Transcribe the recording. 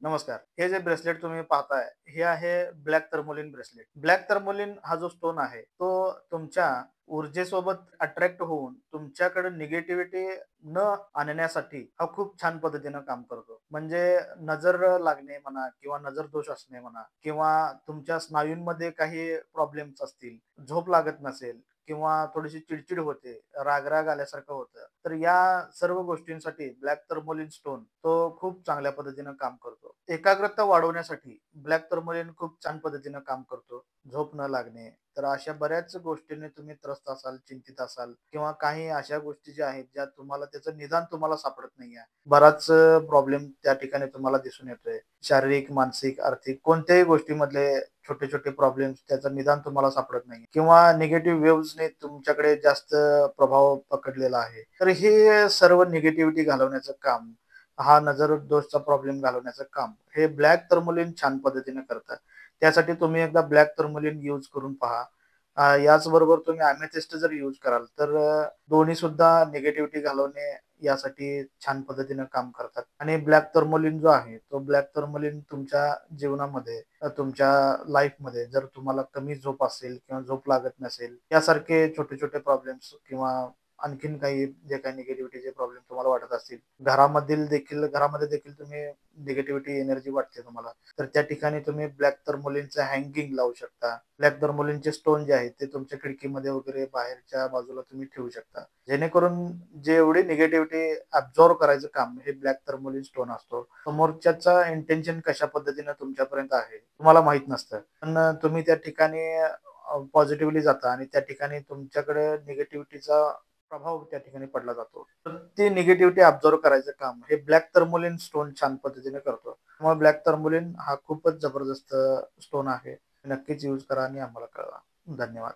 नमस्कार. हे जे ब्रेसलेट तुम्ही पाहताय, हे आहे black tourmaline bracelet. Black tourmaline हा जो स्टोन आहे, तो तुमच्या ऊर्जेसोबत अट्रॅक्ट होऊन तुमच्याकडे निगेटिव्हिटी न आणण्यासाठी हा खूप छान पद्धतीनं काम करतो. म्हणजे नजर लागणे म्हणा किंवा नजर दोष असणे म्हणा किंवा तुमच्या स्नायूंमध्ये काही प्रॉब्लेम्स असतील, झोप लागत नसेल किंवा थोडीशी चिडचिड होते, राग-राग आल्यासारखं होतं. तर या सर्व गोष्टींसाठी ब्लॅक टर्मोलिन स्टोन तो खूप चांगल्या पद्धतीनं काम करतो. एकाग्रता वाढवण्यासाठी ब्लॅक टर्मोलिन खूप छान पद्धतीनं काम करतो. झोप न लागणे, तर अशा बऱ्याच गोष्टींनी तुम्ही त्रस्त असाल, चिंतित असाल किंवा काही अशा गोष्टी ज्या आहेत, ज्या तुम्हाला त्याचं निदान तुम्हाला सापडत नाहीये. बराच प्रॉब्लेम त्या ठिकाणी तुम्हाला दिसून येतोय. शारीरिक, मानसिक, आर्थिक कोणत्याही गोष्टीमधले छोटे-छोटे प्रॉब्लेम्स त्याचं निदान तुम्हाला सापडत नाही किंवा निगेटिव्ह वेव्हजने तुमच्याकडे जास्त प्रभाव पकडलेला आहे. तर हे सर्व निगेटिव्हिटी घालवण्याचं काम, हा नजर दोषचा प्रॉब्लेम घालवण्याचं काम, हे ब्लॅक टर्मोलिन छान पद्धतीने करतं. त्यासाठी तुम्ही एकदा ब्लॅक टर्मोलिन यूज करून पहा. याचबरोबर तुम्ही अमेथिस्ट जर यूज कराल, तर दोन्ही सुद्धा निगेटिव्हिटी घालवणे यासाठी छान पद्धतीनं काम करतात. आणि ब्लॅक टर्मोलिन जो आहे, तो ब्लॅक टर्मोलिन तुमच्या जीवनामध्ये तुमच्या लाईफमध्ये जर तुम्हाला कमी झोप असेल किंवा झोप लागत नसेल, यासारखे छोटे-छोटे प्रॉब्लेम्स किंवा आणखीन काही जे काही निगेटिव्हिटीचे प्रॉब्लेम तुम्हाला वाटत असतील, घरामध्ये देखील तुम्ही निगेटिव्हिटी एनर्जी वाटते तुम्हाला, तर त्या ठिकाणी तुम्ही ब्लॅक टर्मोलिनचं हँगिंग लावू शकता. ब्लॅक टर्मोलिनचे स्टोन जे आहेत, ते तुमच्या खिडकीमध्ये वगैरे बाहेरच्या बाजूला तुम्ही ठेवू शकता. जेणेकरून जेवढी निगेटिव्हिटी ॲब्झॉर्ब करायचं काम हे ब्लॅक टर्मोलिन स्टोन असतो. समोरच्याचा इंटेन्शन कशा पद्धतीनं तुमच्यापर्यंत आहे, तुम्हाला माहीत नसतं. पण तुम्ही त्या ठिकाणी पॉझिटिव्हली जाता आणि त्या ठिकाणी तुमच्याकडे निगेटिव्हिटीचा प्रभाव त्या ठिकाणी पडला जातो. तर ती निगेटिव्हिटी ॲब्झॉर्ब करायचं काम हे ब्लॅक टर्मोलिन स्टोन छान पद्धतीने करतो. मग ब्लॅक टर्मोलिन हा खूपच जबरदस्त स्टोन आहे. नक्कीच यूज करा आणि आम्हाला कळवा. धन्यवाद.